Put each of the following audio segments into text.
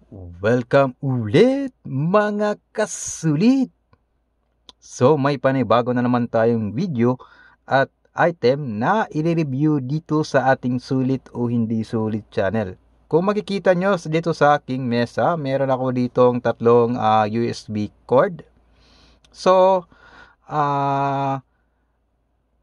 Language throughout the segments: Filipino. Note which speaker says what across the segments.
Speaker 1: Welcome ulit mga kasulit! So may panibago na naman tayong video at item na i-review dito sa ating sulit o hindi sulit channel. Kung makikita nyo dito sa aking mesa, meron ako ditong tatlong USB cord. So,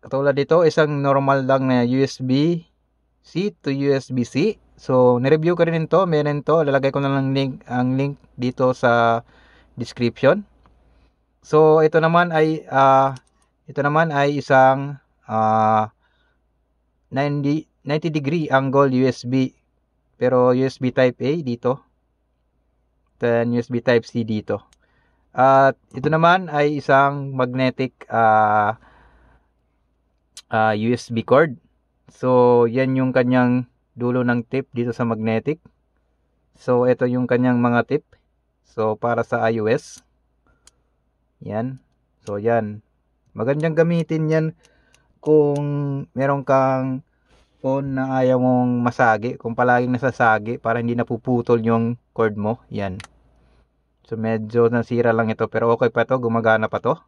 Speaker 1: katulad dito, isang normal lang na USB-C to USB-C. So, nireview ko rin ito. Meron ito. Lalagay ko na lang ang link dito sa description. So, ito naman ay isang 90 degree angle USB. Pero USB Type A dito. Then USB Type C dito. At ito naman ay isang magnetic USB cord. So, yan yung kanyang dulo ng tip dito sa magnetic. So, ito yung kanyang mga tip. So, para sa iOS. Yan. So, yan. Magandang gamitin yan kung meron kang phone na ayaw mong masagi. Kung palaging nasasagi para hindi napuputol yung cord mo. Yan. So, medyo nasira lang ito. Pero okay pa to. Gumagana pa to.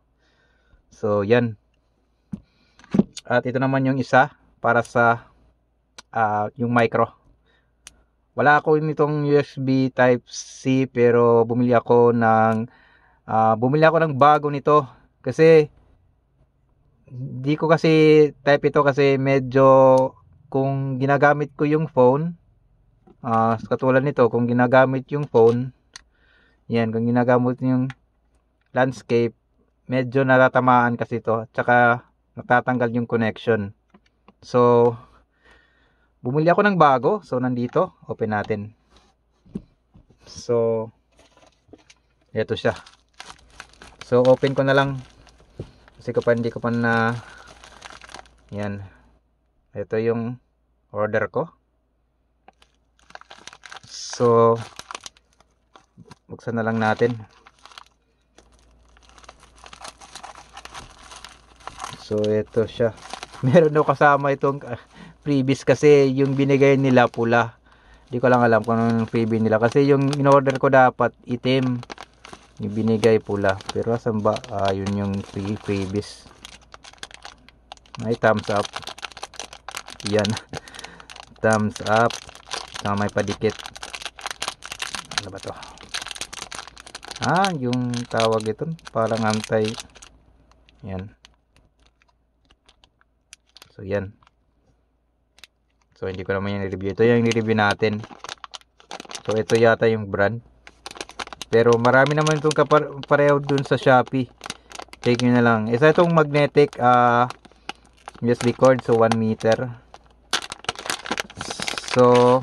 Speaker 1: So, yan. At ito naman yung isa para sa yung micro. Wala ako nitong USB Type C pero bumili ako ng bago nito kasi di ko kasi type ito kasi medyo kung ginagamit ko yung phone katulad nito kung ginagamit yung phone yan kung ginagamit yung landscape medyo natatamaan kasi ito at saka natatanggal yung connection. So bumili ako ng bago. So nandito, open natin. So ito siya. So open ko na lang kasi hindi ko pa na yan. Ito yung order ko. So buksan na lang natin. So ito siya. Meron daw kasama itong freebies kasi yung binigay nila pula. Hindi ko lang alam kung anong freebie nila kasi yung in-order ko dapat itim. Yung binigay pula. Pero asan ba? Yun yung freebies. May thumbs up. Yan. Thumbs up. Saka may padikit. Ano ba to? Yung tawag ito. Parang antay. Yan. So yan. So hindi ko naman yung review. Ito yung review natin. So ito yata yung brand. Pero marami naman itong pareho dun sa Shopee. Take nyo na lang. Isa itong magnetic USB cord. So 1 meter. So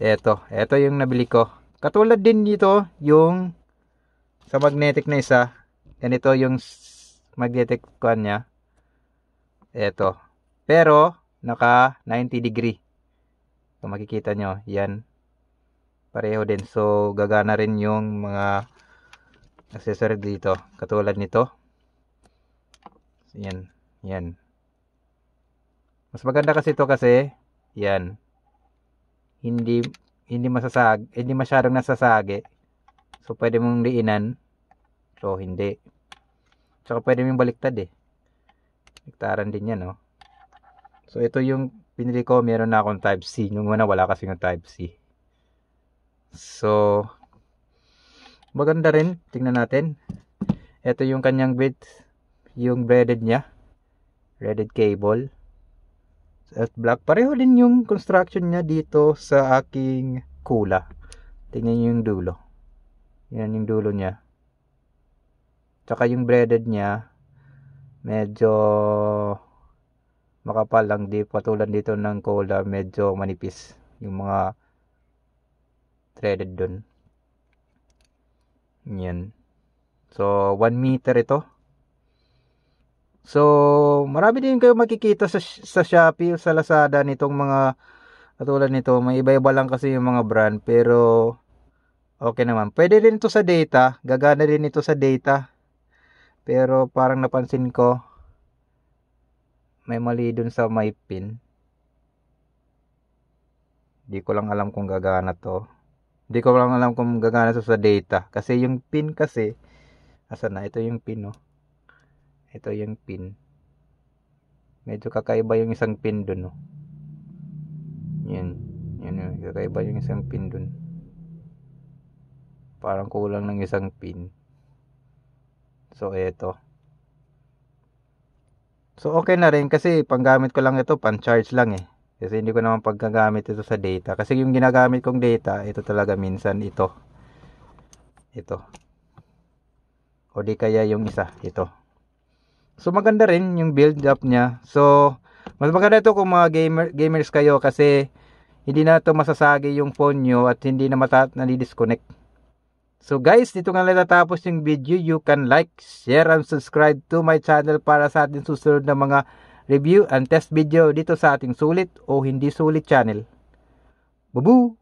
Speaker 1: ito yung nabili ko. Katulad din dito yung sa magnetic na isa. Ganito yung magnetic kan niya. Ito. Pero naka 90 degree. Kung makikita nyo, yan. Pareho din. So, gagana rin yung mga accessory dito. Katulad nito. Yan. Yan. Mas maganda kasi ito kasi, yan. Hindi masyadong nasasagi. So, pwede mong liinan. So, hindi. Tsaka pwede mong baliktad eh. Baliktaran din yan, no? So, ito yung pinili ko. Meron na akong Type C. Yung una, wala kasi yung Type C. So, maganda rin. Tingnan natin. Ito yung kanyang bit. Yung braided niya. Braided cable. At black. Pareho din yung construction niya dito sa aking Kula. Tingnan nyo yung dulo. Yan yung dulo niya. Tsaka yung braided niya. Medyo makapal lang. Di patulad dito ng Kula. Medyo manipis. Yung mga threaded dun. Yan. So, 1 meter ito. So, marami din kayo makikita sa Shopee o sa Lazada nitong mga katulad nito. May iba-iba lang kasi yung mga brand. Pero, okay naman. Pwede rin ito sa data. Gagana rin ito sa data. Pero, parang napansin ko, may mali dun sa may pin. Di ko lang alam kung gagana to. Hindi ko lang alam kung gagana ito sa data. Kasi yung pin kasi, asa na? Ito yung pin, no? Ito yung pin. Medyo kakaiba yung isang pin dun, no? Yan. Yan, kakaiba yung isang pin dun. Parang kulang ng isang pin. So, ito. So, okay na rin kasi panggamit ko lang ito, pan-charge lang eh. Kasi hindi ko naman paggagamit ito sa data. Kasi yung ginagamit kong data, ito talaga minsan ito. Ito. O di kaya yung isa, ito. So, maganda rin yung build up niya. So, mas maganda ito kung mga gamers kayo kasi hindi na ito masasagi yung phone nyo at hindi na nadi-disconnect. So guys, dito nga natatapos yung video. You can like, share, and subscribe to my channel para sa ating susunod na mga review and test video dito sa ating sulit o hindi sulit channel. Babu!